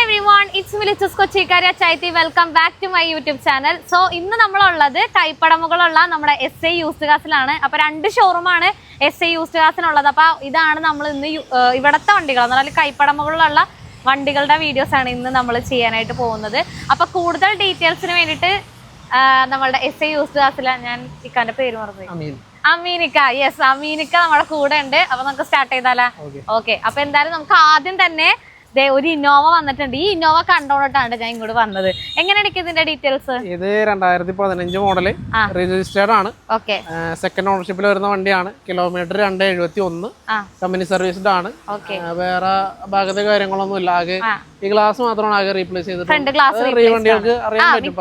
everyone, it's me Lichus Kochikari Chaiti. Welcome back to my YouTube channel. So, ഇന്ന് നമ്മളുള്ളത് കൈപ്പടമുകളുള്ള നമ്മുടെ SA used കാസിലാണ്. അപ്പോൾ രണ്ട് ഷോറൂമാണ് SA യൂസ്ഡ് കാസിനുള്ളത്. അപ്പോൾ ഇതാണ് നമ്മൾ ഇന്ന് ഇവിടത്തെ വണ്ടികൾ എന്നാൽ കൈപ്പടമുകളുള്ള വണ്ടികളുടെ വീഡിയോസ് ആണ് ഇന്ന് നമ്മൾ ചെയ്യാനായിട്ട് പോകുന്നത്. അപ്പോൾ കൂടുതൽ ഡീറ്റെയിൽസിന് വേണ്ടിയിട്ട് നമ്മളുടെ SA യൂസ്ഡ് കാസില ഞാൻ ഇക്കാന്റെ പേര് മറന്നു അമീനിക്ക. യെസ്, അമീനിക്ക നമ്മുടെ കൂടെ ഉണ്ട്. അപ്പൊ നമുക്ക് സ്റ്റാർട്ട് ചെയ്താലോ? ഓക്കെ. അപ്പൊ എന്തായാലും നമുക്ക് ആദ്യം തന്നെ ഒരു ഇന്നോവ വന്നിട്ടുണ്ട്. ഈ ഇന്നോവ കണ്ടോണ്ടാണ് ഞാൻ ഇങ്ങോട്ട് വന്നത്. എങ്ങനെയാണ് ഇതിന്റെ ഡീറ്റെയിൽസ്? ഇത് 2015 മോഡല് രജിസ്റ്റേർഡ് ആണ്. ഓക്കെ. സെക്കൻഡ് ഓണർഷിപ്പിൽ വരുന്ന വണ്ടിയാണ്. കിലോമീറ്റർ 271. കമ്പനി സർവീസ്ഡ് ആണ്. വേറെ ഭാഗത്തെ കാര്യങ്ങളൊന്നും ഇല്ല. ആകെ ഈ ഗ്ലാസ് മാത്രമാണ് ആകെ റീപ്ലേസ് ചെയ്തിട്ടുണ്ട്. വണ്ടികൾക്ക് അറിയാൻ പറ്റും.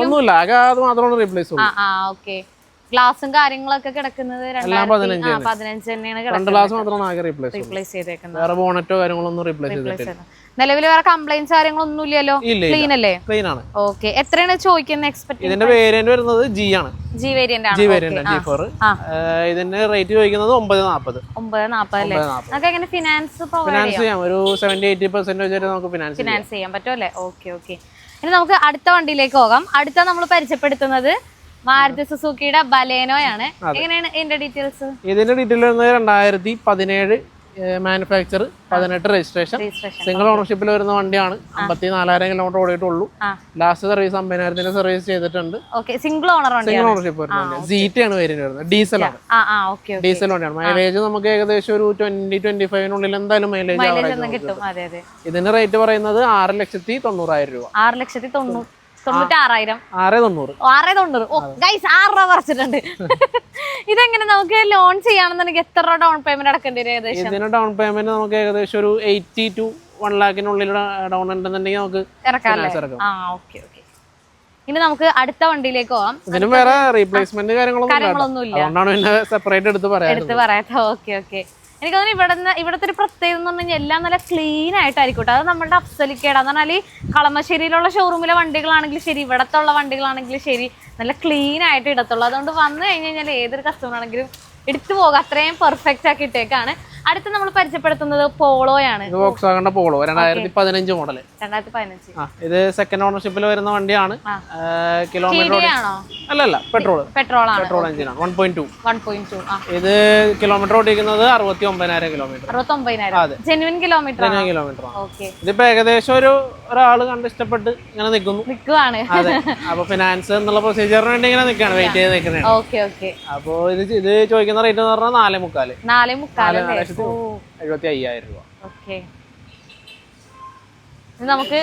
ഒന്നുമില്ല, ആകെ അത് മാത്രമാണ് റീപ്ലേസ് ചെയ്യുന്നത്. ഗ്ലാസും കാര്യങ്ങളൊക്കെ കിടക്കുന്നത് 15 തന്നെയാണ് റീപ്ലേസ് ചെയ്തേക്കുന്നത്. വേറെ ബോണറ്റോ കാര്യങ്ങളൊന്നും റീപ്ലേസ് ചെയ്തിട്ടില്ല. നിലവിൽ വേറെ കംപ്ലൈന്റ്സ് കാര്യങ്ങളൊന്നും ഇല്ലല്ലോ? ക്ലീൻ അല്ലേ? ക്ലീൻ ആണ്. ഓക്കെ. എത്രയാണ് ചോദിക്കുന്നത് എക്സ്പെക്ട്? ഇതിന്റെ വേരിയന്റ് വരുന്നത് ജി ആണ്. ജി വേരിയന്റ് ആണ്. G4. ഇതിന്റെ റേറ്റ് ചോദിക്കുന്നത് 940. 940 അല്ലേ? നമുക്ക് എങ്ങനെ ഫിനാൻസ് ചെയ്യാം? ഒരു 70-80% വരെ നമുക്ക് ഫിനാൻസ് ചെയ്യാൻ പറ്റും അല്ലേ? Okay okay. ഇനി നമുക്ക് അടുത്ത വണ്ടിയിലേക്ക് പോകാം. അടുത്ത നമ്മൾ പരിചയപ്പെടുത്തുന്നത് മാരുതി സുസുക്കിയുടെ ബലേനോയാണ്. എങ്ങനെയാണ് ഇതിന്റെ ഡീറ്റെയിൽസ്? ഇതിന്റെ ഡീറ്റെയിൽ 2017 മാനുഫാക്ചർ, 18 രജിസ്ട്രേഷൻ, സിംഗിൾ ഓണർഷിപ്പിൽ വരുന്ന വണ്ടിയാണ്. 54,000 കിലോമീറ്റർ ഓടിയിട്ടുള്ളൂ. ലാസ്റ്റ് സർവീസ് 50,000 സർവീസ് ചെയ്തിട്ടുണ്ട്. സിംഗിൾ ഓണർഷിപ്പ് വരുന്നത് സീറ്റ് ആണ് വരുന്നത്. ഡീസൽ ആണ്. ഡീസൽ വണ്ടിയാണ്. മൈലേജ് നമുക്ക് ഏകദേശം ഒരു 20-25 എന്തായാലും മൈലേജ് കിട്ടും. ഇതിന്റെ റേറ്റ് പറയുന്നത് 6,90,000 രൂപ. 6,90,000. 96,000. 6,90,000 പറിച്ചിട്ടുണ്ട്. ഇതെങ്ങനെ നമുക്ക് ലോൺ ചെയ്യാണെന്നുണ്ടെങ്കിൽ എത്ര ഡൗൺ പേയ്മെന്റ് അടക്കേണ്ടി വരും ഏകദേശം? ഇതിന് ഡൗൺ പേയ്മെന്റ് നമുക്ക് ഏകദേശം ഒരു 80 to 1 lakhിനുള്ളിൽ ഡൗൺ ഉണ്ടെന്നുണ്ടെങ്കിൽ നമുക്ക് ഇറക്കാം. ഇനി നമുക്ക് അടുത്ത വണ്ടിയിലേക്ക് പോവാം. ഇതിനും വേറെ റീപ്ലേസ്മെന്റ് കാര്യങ്ങളൊന്നും ഇല്ല. അതുകൊണ്ടാണ് പിന്നെ സെപ്പറേറ്റ് എടുത്ത് പറയാം. Okay okay. എനിക്ക് തോന്നുന്നു ഇവിടുത്തെ ഒരു പ്രത്യേകത എന്ന് പറഞ്ഞു കഴിഞ്ഞാൽ എല്ലാം നല്ല ക്ലീൻ ആയിട്ടായിരിക്കട്ടെ. അത് നമ്മുടെ അഫ്സലിക്കേടാന്ന് പറഞ്ഞാൽ കളമശ്ശേരിയിലുള്ള ഷോറൂമിലെ വണ്ടികളാണെങ്കിലും ശരി, ഇവിടത്തെ ഉള്ള വണ്ടികളാണെങ്കിലും ശരി, നല്ല ക്ലീൻ ആയിട്ട് ഇടത്തുള്ളൂ. അതുകൊണ്ട് വന്നു കഴിഞ്ഞ് കഴിഞ്ഞാൽ ഏതൊരു കസ്റ്റമർ ആണെങ്കിലും എടുത്തു പോകാം. അത്രയും പെർഫെക്റ്റ് ആക്കി ഇട്ടേക്കാണ്. അടുത്ത് നമ്മൾ പരിചയപ്പെടുത്തുന്നത് പോളോയാണ്. Polo 2015 model. 2015. ഇത് സെക്കൻഡ് ഓണർഷിപ്പിൽ വരുന്ന വണ്ടിയാണ്. കിലോമീറ്റർ അല്ലല്ല, പെട്രോൾ എഞ്ചിനാണ്. 1.2. ഇത് കിലോമീറ്റർ ഓടിക്കുന്നത് 69,000 കിലോമീറ്റർ. 69,000 genuine kilometre. ഇതിപ്പോ ഏകദേശം ഒരാള് കണ്ട് ഇഷ്ടപ്പെട്ട് ഇങ്ങനെ നിൽക്കുവാണ്. അതെ. അപ്പൊ ഫിനാൻസ് എന്നുള്ള പ്രൊസീജിയറിന് വേണ്ടി ഇങ്ങനെ നിൽക്കുകയാണ്, വെയിറ്റ് ചെയ്ത് നിൽക്കുന്നത്. അപ്പൊ ഇത് ചോദിക്കുന്ന റേറ്റ് എന്ന് പറഞ്ഞാൽ 4,350,000. 75,000 രൂപ. നമുക്ക്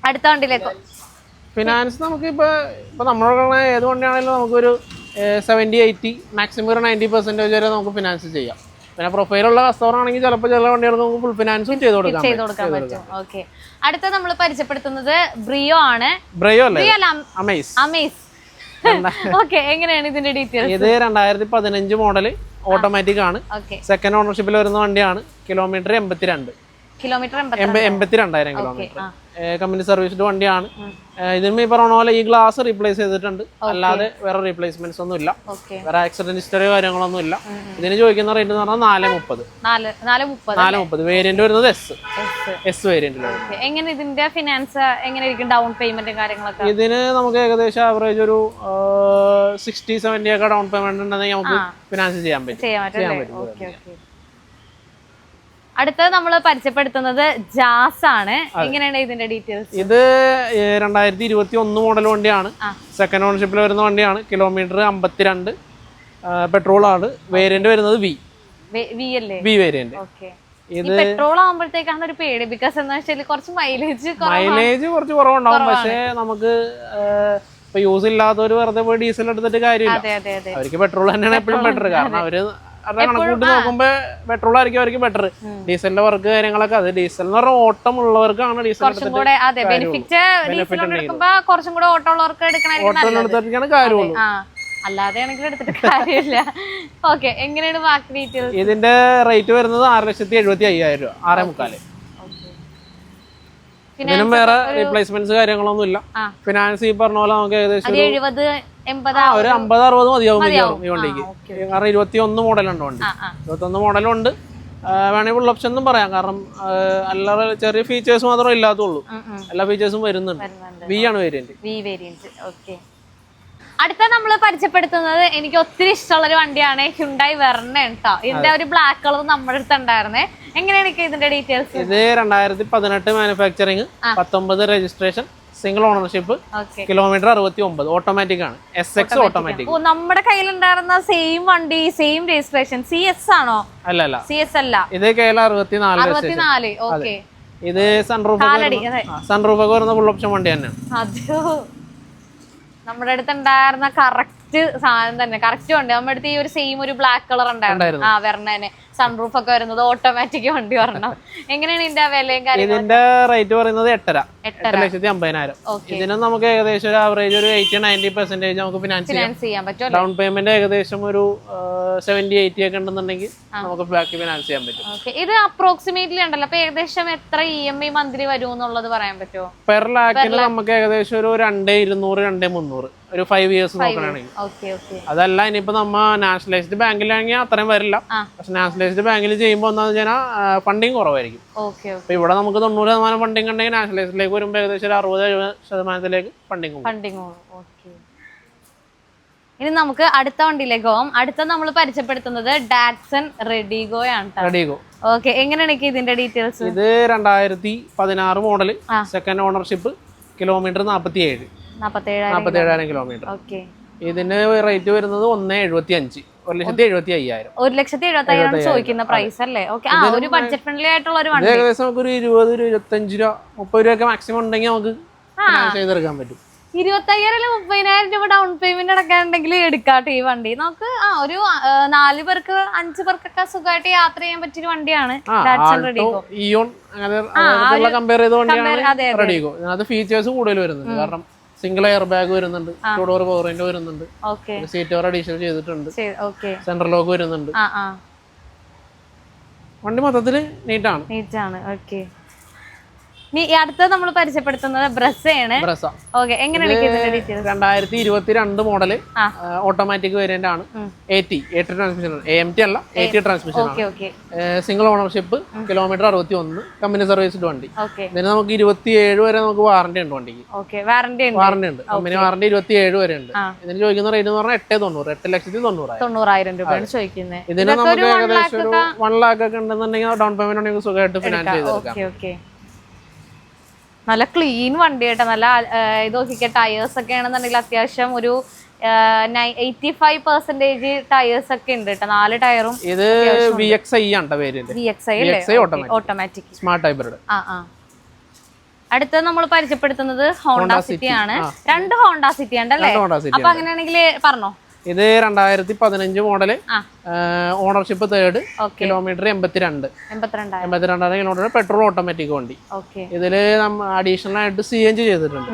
അടുത്ത വണ്ടിയിലേക്ക്. ഫിനാൻസ് നമുക്ക് ഇപ്പൊ നമ്മളെ ഏത് വണ്ടിയാണെങ്കിലും നമുക്കൊരു 70-80 മാക്സിമം ഒരു 90% വരെ നമുക്ക് ഫിനാൻസ് ചെയ്യാം. പിന്നെ പ്രൊഫൈലുള്ള കസ്റ്റമർ ആണെങ്കിൽ ചിലപ്പോൾ ചില വണ്ടികൾ നമുക്ക് ഫുൾ ഫിനാൻസും ചെയ്ത് കൊടുക്കാൻ പറ്റും. ഓക്കെ. അടുത്ത നമ്മൾ പരിചയപ്പെടുത്തുന്നത് ബ്രിയോ ആണ്. ബ്രിയോ അല്ല, അമേസ്. ഓക്കെ. എങ്ങനെയാണ് ഇതിന്റെ ഡീറ്റെയിൽസ്? ഇത് 2015 മോഡല്, ഓട്ടോമാറ്റിക് ആണ്. സെക്കൻഡ് ഓണർഷിപ്പിൽ വരുന്ന വണ്ടിയാണ്. Kilometre 82,000 kilometre. കമ്പനി സർവീസ്ഡ് വണ്ടിയാണ്. ഇതിന് ഈ പറഞ്ഞ പോലെ ഈ ഗ്ലാസ് റീപ്ലേസ് ചെയ്തിട്ടുണ്ട്. അല്ലാതെ വേറെ റീപ്ലേസ്മെന്റ്സ് ഒന്നും ഇല്ല. വേറെ ആക്സിഡന്റ് ഹിസ്റ്ററി കാര്യങ്ങളൊന്നും ഇല്ല. ഇതിന് ചോദിക്കുന്ന റേറ്റ് എന്ന് പറഞ്ഞാൽ 4,30,000. വേരിയന്റ് വരുന്നത് എസ് വേരിയന്റിൽ. എങ്ങനെ ഇതിന്റെ ഫിനാൻസ് എങ്ങനെയായിരിക്കും? ഡൗൺ പേയ്മെന്റ് കാര്യങ്ങളൊക്കെ ഇതിന് നമുക്ക് ഏകദേശം ആവറേജ് ഒരു 60-70 ഒക്കെ ഡൗൺ പേയ്മെന്റ് ഉണ്ടെങ്കിൽ നമുക്ക് ഫിനാൻസ് ചെയ്യാൻ പറ്റും. അടുത്തത് നമ്മൾ പരിചയപ്പെടുത്തുന്നത് ജാസ് ആണ്. എങ്ങനെയാണ് ഇതിന്റെ ഡീറ്റെയിൽസ്? ഇത് 2021 മോഡൽ വണ്ടിയാണ്. സെക്കൻഡ് ഓണർഷിപ്പിൽ വരുന്ന വണ്ടിയാണ്. കിലോമീറ്റർ 52. പെട്രോൾ ആണ്. വേരിയന്റ് വരുന്നത് വി വേരിയന്റ്. ഇത് പെട്രോൾ ആകുമ്പോഴത്തേക്കാണ് ഒരു പേടി. ബിക്കോസ് എന്താ വെച്ചാൽ കുറച്ച് മൈലേജ് കുറച്ച് കുറവുണ്ടാവും. പക്ഷേ നമുക്ക് ഇപ്പൊ യൂസ് ഇല്ലാത്തവര് വെറുതെ പോയി ഡീസൽ എടുത്തിട്ട് കാര്യമില്ല. അവർക്ക് പെട്രോൾ തന്നെയാണ് എപ്പോഴും ബെറ്റർ. കാരണം അവര് കണക്കൂട്ടി നോക്കുമ്പോ പെട്രോൾ ആയിരിക്കും അവർക്ക് ബെറ്റർ. ഡീസലിന്റെ വർക്ക് കാര്യങ്ങളൊക്കെ, അത് ഡീസൽ എന്ന് പറഞ്ഞാൽ ഓട്ടം ഉള്ളവർക്കാണ് ഡീസൽ കുറച്ചും കൂടെ ഓട്ടം ഉള്ളവർക്ക് എടുക്കണ കാര്യമുള്ളൂ. അല്ലാതെ എടുത്തിട്ട് കാര്യമില്ല. ഓക്കെ. എങ്ങനെയാണ് ബാക്കി ഡീറ്റെയിൽസ്? ഇതിന്റെ റേറ്റ് വരുന്നത് 6,75,000 രൂപ. 6,3. ഇതിനും വേറെ റീപ്ലേസ്മെന്റ്സ് കാര്യങ്ങളൊന്നും ഇല്ല. ഫിനാൻസ് ഈ പറഞ്ഞ പോലെ നമുക്ക് ഏകദേശം 70-80 ഒരു 50-60 മതിയാവും ഈ വണ്ടിക്ക്. കാരണം 21 മോഡലുണ്ട് വണ്ടി. 21 മോഡലുണ്ട്. വേണമെങ്കിൽ ഫുൾ ഓപ്ഷൻ എന്നും പറയാം. കാരണം അല്ലാതെ ചെറിയ ഫീച്ചേഴ്സ് മാത്രമേ ഇല്ലാത്തുള്ളൂ, എല്ലാ ഫീച്ചേഴ്സും വരുന്നുണ്ട്. വി ആണ് വേരിയന്റ്. ഓക്കെ. അടുത്ത നമ്മൾ പരിചയപ്പെടുത്തുന്നത് എനിക്ക് ഒത്തിരി ഇഷ്ടമുള്ള ഒരു വണ്ടിയാണ് ഹ്യുണ്ടായി വെർണ കേട്ടോ. ഇതിന്റെ ഒരു ബ്ലാക്ക് കളർ നമ്മുടെ അടുത്ത് ഉണ്ടായിരുന്നേ. എങ്ങനെയാണ് ഇതിന്റെ ഡീറ്റെയിൽസ്? ഇത് 2018 manufacturing, 19 registration, single ownership, kilometre 69, automatic ആണ്. SX automatic. നമ്മുടെ കയ്യിലുണ്ടായിരുന്ന സെയിം വണ്ടി, സെയിം രജിസ്ട്രേഷൻ. CS ആണോ? അല്ല, CS അല്ല, ഇത് KL 64. ഓക്കെ. ഇത് സൺറൂഫ് ഒക്കെ വരുന്ന ഫുൾ ഓപ്ഷൻ വണ്ടി തന്നെയാണ്. അതോ, നമ്മുടെ അടുത്ത് ഉണ്ടായിരുന്ന കറക്റ്റ് സാധനം തന്നെ, കറക്റ്റ് വണ്ടി. നമ്മുടെ അടുത്ത് ഈ ഒരു സെയിം ഒരു ബ്ലാക്ക് കളർ ഉണ്ടായിരുന്നു. ആ വെർണേന് സൺറൂഫ് ഒക്കെ വരുന്നത് ഓട്ടോമാറ്റിക് വണ്ടി വരണം. എങ്ങനെയാണ് ഇതിന്റെ വിലയും കാര്യങ്ങളും? ഇതിന്റെ റേറ്റ് പറയുന്നത് 8,50,000. ഇതിനും നമുക്ക് ഏകദേശം ഒരു ആവറേജ് ഒരു 80-90% നമുക്ക് ഫിനാൻസ് ചെയ്യാൻ പറ്റും. ഡൗൺ പേയ്മെന്റ് ഏകദേശം ഒരു 70-80 ഒക്കെ ഉണ്ടെന്നുണ്ടെങ്കിൽ നമുക്ക് ബാക്കി ഫിനാൻസ് ചെയ്യാൻ പറ്റും. ഇത് അപ്രോക്സിമേറ്റ്ലി ഉണ്ടല്ലോ, അപ്പൊ ഏകദേശം എത്ര EMI മന്ത്ലി വരും എന്നുള്ളത് പറയാൻ പറ്റുമോ? പെർ ലാക്കിന് നമുക്ക് ഏകദേശം ഒരു 2,200-2,300 ഒരു 5 years നോക്കണമെങ്കിൽ. അതല്ല ഇനിയിപ്പോ നമ്മ നാഷണലൈസ്ഡ് ബാങ്കിലാണെങ്കിൽ അത്രയും വരില്ല. പക്ഷെ നാഷണലൈസ്ഡ് ബാങ്കിൽ ചെയ്യുമ്പോൾ എന്താണെന്ന് വെച്ചാൽ ഫണ്ടിങ് കുറവായിരിക്കും. അപ്പൊ ഇവിടെ നമുക്ക് 90% ഫണ്ടിങ് ഉണ്ടെങ്കിൽ നാഷണലൈസ്ഡിലേക്ക് വരുമ്പോൾ ഏകദേശം ഒരു 60-70% ഫണ്ടിങ്. ഇനി നമുക്ക് അടുത്ത വണ്ടിയിലേക്ക് പോകാം. അടുത്ത നമ്മൾ പരിചയപ്പെടുത്തുന്നത് ഡാറ്റ്സൺ റെഡിഗോ ആണ്. ഓക്കെ, എങ്ങനെയാണ് ഇതിന്റെ ഡീറ്റെയിൽസ്? ഇത് 2016 model, second ownership, kilometre 47,000 kilometre. ഇതിന് റേറ്റ് വരുന്നത് 1,75,000, 1,75,000. 1,75,000 ചോദിക്കുന്ന പ്രൈസ് അല്ലേ? ഓക്കെ, ഒരു ബഡ്ജറ്റ് ഫ്രണ്ട്ലി ആയിട്ടുള്ള ഒരു വണ്ടി. ഏകദേശം നമുക്ക് ഒരു 20-25 രൂപ 30 രൂപ മാക്സിമം ഉണ്ടെങ്കിൽ നമുക്ക് ചെയ്തെടുക്കാൻ പറ്റും. 25,000-30,000 രൂപ ഡൗൺ പേയ്മെന്റ് അടക്കാനുണ്ടെങ്കിൽ എടുക്കാട്ടെ ഈ വണ്ടി. നമുക്ക് ഒരു 4 പേർക്ക് 5 പേർക്കൊക്കെ സുഖമായിട്ട് യാത്ര ചെയ്യാൻ പറ്റിയ വണ്ടിയാണ് ഡാറ്റ്സൺ റെഡിഗോ. കമ്പയർ ചെയ്ത വണ്ടിയാണ് റെഡിഗോ. അത് ഫീച്ചേഴ്സ് കൂടുതൽ വരുന്നുണ്ട്. കാരണം സിംഗിൾ എയർ ബാഗ് വരുന്നുണ്ട്, 2 ഡോർ പവർ വിൻഡോ വരുന്നുണ്ട്, സീറ്റ് കവർ അഡീഷണൽ ചെയ്തിട്ടുണ്ട്, സെൻട്രൽ ലോക്ക് വരുന്നുണ്ട്. വണ്ടി മൊത്തത്തില് നീറ്റാണ്. ഓക്കെ. അടുത്ത നമ്മൾ പരിചയപ്പെടുത്തുന്നത് ബ്രസയാണ്. ഓക്കെ, എങ്ങനെയാണ് 2022 മോഡല്, ഓട്ടോമാറ്റിക് വേരിയന്റ് ആണ്. AT ട്രാൻസ്മിഷൻ, AMT അല്ല, AT ട്രാൻസ്മിഷൻ ആണ്. Single ownership, kilometre 61, company serviced വണ്ടി. ഇതിന് നമുക്ക് 27 വരെ നമുക്ക് വാറന്റി ഉണ്ട് വണ്ടിക്ക്. വാറന്റി ഉണ്ട്, കമ്പനി വാറന്റി 27 വരെ ഉണ്ട്. ഇതിന് ചോദിക്കുന്ന റേറ്റ് എന്ന് പറഞ്ഞാൽ 8,90,000 രൂപയാണ് ചോദിക്കുന്നത്. ഇതിന് നമുക്ക് ഏകദേശം ഒരു 1 lakh ഒക്കെ ഉണ്ടെന്നുണ്ടെങ്കിൽ ഡൗൺ പേയ്മെന്റ് ഉണ്ടെങ്കിൽ സുഖമായിട്ട് ഫിനാൻസ് ചെയ്തെടുക്കാം. നല്ല ക്ലീൻ വണ്ടി കേട്ടോ. നല്ല ഇത് നോക്കിക്ക, ടയേഴ്സ് ഒക്കെ ആണെന്നുണ്ടെങ്കിൽ അത്യാവശ്യം ഒരു 85% ടയേഴ്സ് ഒക്കെ ഉണ്ട് കേട്ടോ. 4 ടയറും. ഇത് VXi ആണ് വേരിയന്റ്. Automatic smart hybrid. അടുത്ത നമ്മൾ പരിചയപ്പെടുത്തുന്നത് ഹോണ്ട സിറ്റി ആണ്. 2 ഹോണ്ട സിറ്റി ഉണ്ടല്ലേ? അപ്പൊ അങ്ങനെയാണെങ്കിൽ പറഞ്ഞോ. ഇത് 2015 model, ownership 3rd, kilometre 82,000 kilometre, petrol automatic വണ്ടി. ഇതില് അഡീഷണൽ ആയിട്ട് CNG ചെയ്തിട്ടുണ്ട്.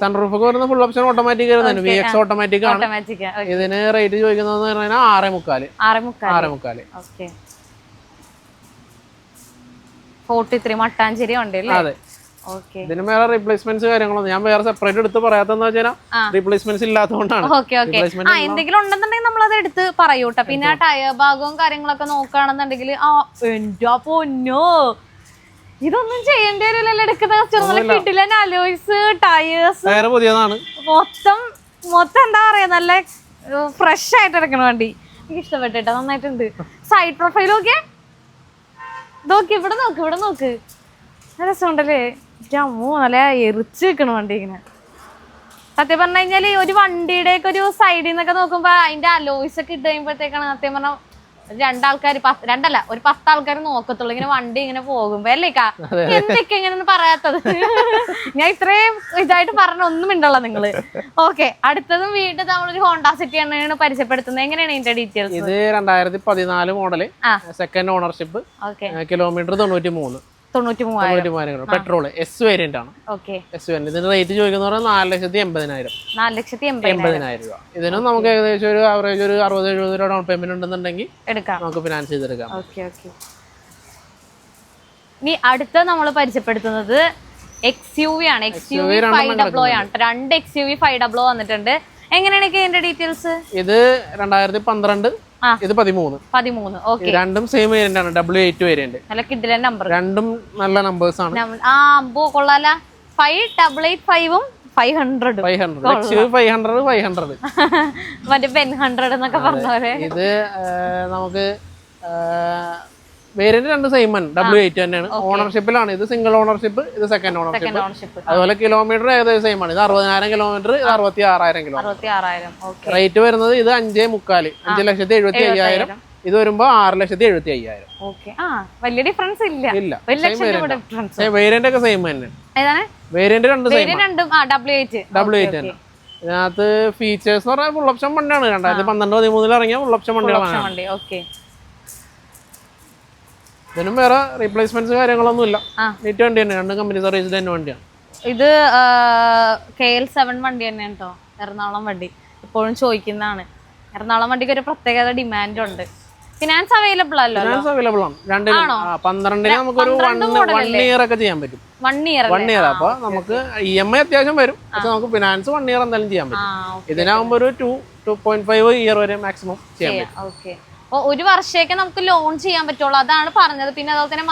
സൺറൂഫ് ഒക്കെ വരുന്ന ഫുൾ ഓപ്ഷൻ ഓട്ടോമാറ്റിക് വരുന്നുണ്ട്. VX ഓട്ടോമാറ്റിക് ആണ്. ഇതിന് റേറ്റ് ചോദിക്കുന്നത് 6,45,000. 43 മട്ടാഞ്ചേരി ഉണ്ട് അല്ലേ? അതെ. ഇതിന് വേറെ റീപ്ലേസ്മെന്റ്സ് കാര്യങ്ങളൊന്നും ഞാൻ വേറെ സെപ്പറേറ്റ് എടുത്ത് പറയാത്തെന്ന് വെച്ചാൽ റീപ്ലേസ്മെന്റ്സ് ഇല്ലാത്തതുകൊണ്ടാണ്. എന്തെങ്കിലും ഉണ്ടെന്നുണ്ടെങ്കിൽ നമ്മൾ അത് എടുത്ത് പറയൂട്ടോ. പിന്നെ ടയർ ഭാഗവും കാര്യങ്ങളൊക്കെ നോക്കുകയാണെന്നുണ്ടെങ്കിൽ എന്റെ പൊന്നോ, ഇതൊന്നും ചെയ്യേണ്ടി വരില്ലല്ലോ. എടുക്കുന്ന കിട്ടില്ല, അലോയ്സ്, ടയേഴ്സ് പുതിയതാണ്. മൊത്തം എന്താ പറയാ, നല്ല ഫ്രഷ് ആയിട്ട് എടുക്കണ വണ്ടി. എനിക്ക് ഇഷ്ടപ്പെട്ടോ, നന്നായിട്ടുണ്ട്. സൈഡ് പ്രൊഫൈൽ നോക്കിയേ, ഇവിടെ നോക്ക്, നല്ല രസമുണ്ടല്ലേ? അമ്മോ, നല്ല എറിച്ച് വെക്കണ വണ്ടി ഇങ്ങനെ. സത്യം പറഞ്ഞു കഴിഞ്ഞാല് ഒരു വണ്ടിയുടെ ഒക്കെ ഒരു സൈഡിൽ നിന്നൊക്കെ നോക്കുമ്പോ അതിന്റെ അലോയ്സ് ഒക്കെ ഇട്ട് കഴിയുമ്പോഴത്തേക്കാണ് സത്യം പറഞ്ഞാൽ 2 ആൾക്കാർ, 2 അല്ല, ഒരു 10 ആൾക്കാർ നോക്കത്തുള്ളൂ ഇങ്ങനെ വണ്ടി ഇങ്ങനെ പോകുമ്പോ. അല്ലേക്കാ, എന്തൊക്കെ ഇങ്ങനെ പറയാത്തത്? ഞാൻ ഇത്രയും ഇതായിട്ട് പറഞ്ഞ ഒന്നും ഉണ്ടല്ലോ നിങ്ങള്. ഓക്കെ, അടുത്തതും വീണ്ടും നമ്മളൊരു ഹോണ്ട സിറ്റി ആണ് പരിചയപ്പെടുത്തുന്നത്. എങ്ങനെയാണ് ഇതിന്റെ ഡീറ്റെയിൽസ്? ഇത് 2014 model, second ownership, kilometre 93,000, petrol, S variant ആണ്. ഇതിന് റേറ്റ് ചോദിക്കുന്ന 4,80,000 രൂപ. ഇതിനും നമുക്ക് ഏകദേശം ഒരു ആവറേജ് ഒരു 60-70 രൂപ ഡൗൺ പേയ്മെന്റ് ഉണ്ടെന്നുണ്ടെങ്കിൽ നമുക്ക് ഫിനാൻസ് ചെയ്തെടുക്കാം. ഇനി അടുത്ത നമ്മൾ പരിചയപ്പെടുത്തുന്നത് XUV ആണ്. XUV 500 ആണ്. 2 XUV 500 വന്നിട്ടുണ്ട്. എങ്ങനെയാണ് ഇതിന്റെ ഡീറ്റെയിൽസ്? ഇത് 2012 ഇത് 13. ഓക്കെ. രണ്ടും സെയിം വേരിയന്റ് ആണ്, W8 വേരിയന്റ്. നല്ല കിഡിലെ നമ്പർ, രണ്ടും നല്ല നമ്പേഴ്സ് ആണ്. അമ്പോ കൊള്ളാല. 5885-ഉം 500 മറ്റേ Ben 100 എന്നൊക്കെ പറഞ്ഞ ഇത് നമുക്ക് വേരിയന്റ് രണ്ട് സെയിം ആണ്, W8 തന്നെയാണ്. ഓണർഷിപ്പിലാണ്, ഇത് സിംഗിൾ ഓണർഷിപ്പ്, ഇത് സെക്കൻഡ് ഓണർഷിപ്പ്. അതുപോലെ കിലോമീറ്റർ ഏകദേശം സെയിം ആണ്. ഇത് 60,000 കിലോമീറ്റർ, ഇത് 66,000 കിലോമീറ്റർ. റേറ്റ് വരുന്നത് ഇത് 5,45,000, 5,75,000. ഇത് വരുമ്പോ 6,75,000. വലിയ ഡിഫറൻസ് ഇല്ല. വേരിയന്റ് ഒക്കെ സെയിം തന്നെ. വേരിയന്റ് രണ്ട് W8 തന്നെ. ഇതിനകത്ത് ഫീച്ചേഴ്സ് പറഞ്ഞാൽ ഫുൾ ഓപ്ഷൻ വണ്ടിയാണ്. 2012-13 ഇറങ്ങിയ ഫുൾ ഓപ്ഷൻ വണ്ടികളാണ്. ഇതിനും വേറെ റീപ്ലേസ്മെന്റ്സ് കാര്യങ്ങളൊന്നും ഇല്ല. നീറ്റ് വണ്ടി തന്നെ, രണ്ട് കമ്പനി സർവീസ് തന്നെ വണ്ടിയാണ്. ഇത് KL7 വണ്ടി തന്നെ കേട്ടോ, എറണാകുളം വണ്ടി. ഇപ്പോഴും ചോദിക്കുന്നതാണ്. എറണാകുളം വണ്ടിക്ക് ഒരു പ്രത്യേകത ഡിമാൻഡ് ഉണ്ട്. ഫിനാൻസ് അവൈലബിൾ അല്ലോ? ഫിനാൻസ് അവൈലബിൾ ആണ്. 12 നമുക്കൊരു 1 ഇയർ ഒക്കെ ചെയ്യാൻ പറ്റും. 1 ഇയർ അപ്പൊ നമുക്ക് EMI അത്യാവശ്യം വരും, പക്ഷെ നമുക്ക് ഫിനാൻസ് 1 ഇയർ എന്തായാലും ചെയ്യാൻ പറ്റും. ഇതിനാകുമ്പോ ഒരു 2.5 ഇയർ വരെ മാക്സിമം ചെയ്യാൻ പറ്റും. ഒരു വർഷമൊക്കെ നമുക്ക് ലോൺ ചെയ്യാൻ പറ്റുള്ളൂ, അതാണ് പറഞ്ഞത്. പിന്നെ അതുപോലെ തന്നെ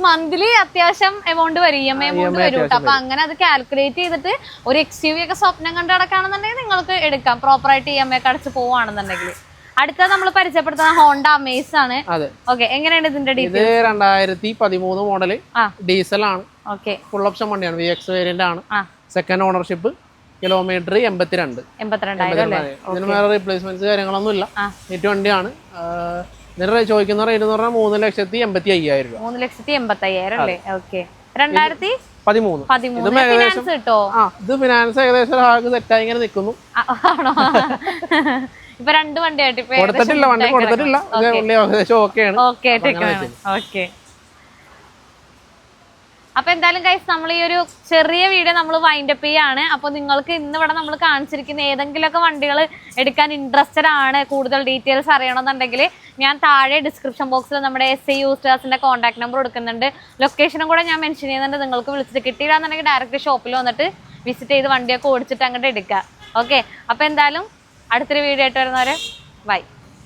മന്ത്ലി അത്യാവശ്യം എമൗണ്ട് വരും, EMI എമൗണ്ട് വരും കേട്ടോ. അപ്പൊ അങ്ങനെ അത് കാൽക്കുലേറ്റ് ചെയ്തിട്ട് ഒരു XUV ഒക്കെ സ്വപ്നം കണ്ട് നടക്കുകയാണെന്നുണ്ടെങ്കിൽ നിങ്ങൾക്ക് എടുക്കാം, പ്രോപ്പറായിട്ട് EMI ഒക്കെ അടച്ച് പോവാണെന്നുണ്ടെങ്കിൽ. അടുത്തത് നമ്മൾ പരിചയപ്പെടുത്തുന്ന ഹോണ്ട അമേസ് ആണ്. ഓക്കെ, എങ്ങനെയാണ് ഇതിന്റെ ഡീറ്റെയിൽ? 2013 മോഡല്, ഡീസൽ ആണ്. ഓക്കെ, ഫുൾ ഓപ്ഷൻ വണ്ടിയാണ്, VX വേരിയന്റ് ആണ്. Second ownership, kilometre 82,000. ഇതിന് വേറെ റീപ്ലേസ്മെന്റ്സ് കാര്യങ്ങളൊന്നും ഇല്ല. നീറ്റ് വണ്ടിയാണ്. ഇതിന് ചോദിക്കുന്ന റേറ്റ് എന്ന് പറഞ്ഞാൽ 3,85,000 രൂപ. 3,85,000 അല്ലേ? ഓക്കെ. 2013 ഇത് ഫിനാൻസ് ഏകദേശം സെറ്റായി ഇങ്ങനെ നിൽക്കുന്നു. ഇപ്പൊ 2 വണ്ടിയായിട്ട് കൊടുത്തിട്ടില്ല, വണ്ടി കൊടുത്തിട്ടില്ല, ഏകദേശം ഓക്കെയാണ്. ഓക്കെ. അപ്പൊ എന്തായാലും ഗൈസ്, നമ്മൾ ഈ ഒരു ചെറിയ വീഡിയോ നമ്മൾ വൈൻഡപ്പ് ചെയ്യാണ്. അപ്പൊ നിങ്ങൾക്ക് ഇന്ന് ഇവിടെ നമ്മൾ കാണിച്ചിരിക്കുന്ന ഏതെങ്കിലുമൊക്കെ വണ്ടികൾ എടുക്കാൻ ഇൻട്രസ്റ്റഡ് ആണ്, കൂടുതൽ ഡീറ്റെയിൽസ് അറിയണമെന്നുണ്ടെങ്കിൽ ഞാൻ താഴെ ഡിസ്ക്രിപ്ഷൻ ബോക്സിൽ നമ്മുടെ SI യൂസ്ഡ് കാർസിന്റെ കോൺടാക്ട് നമ്പർ കൊടുക്കുന്നുണ്ട്. ലൊക്കേഷനും കൂടെ ഞാൻ മെൻഷൻ ചെയ്യുന്നുണ്ട്. നിങ്ങൾക്ക് വിളിച്ചിട്ട് കിട്ടിയില്ലാന്നുണ്ടെങ്കിൽ ഡയറക്റ്റ് ഷോപ്പിൽ വന്നിട്ട് വിസിറ്റ് ചെയ്ത് വണ്ടിയൊക്കെ ഓടിച്ചിട്ട് അങ്ങോട്ട് എടുക്കുക. ഓക്കെ, അപ്പൊ എന്തായാലും അടുത്തൊരു വീഡിയോ ആയിട്ട് വരുന്നവരെ ബൈ.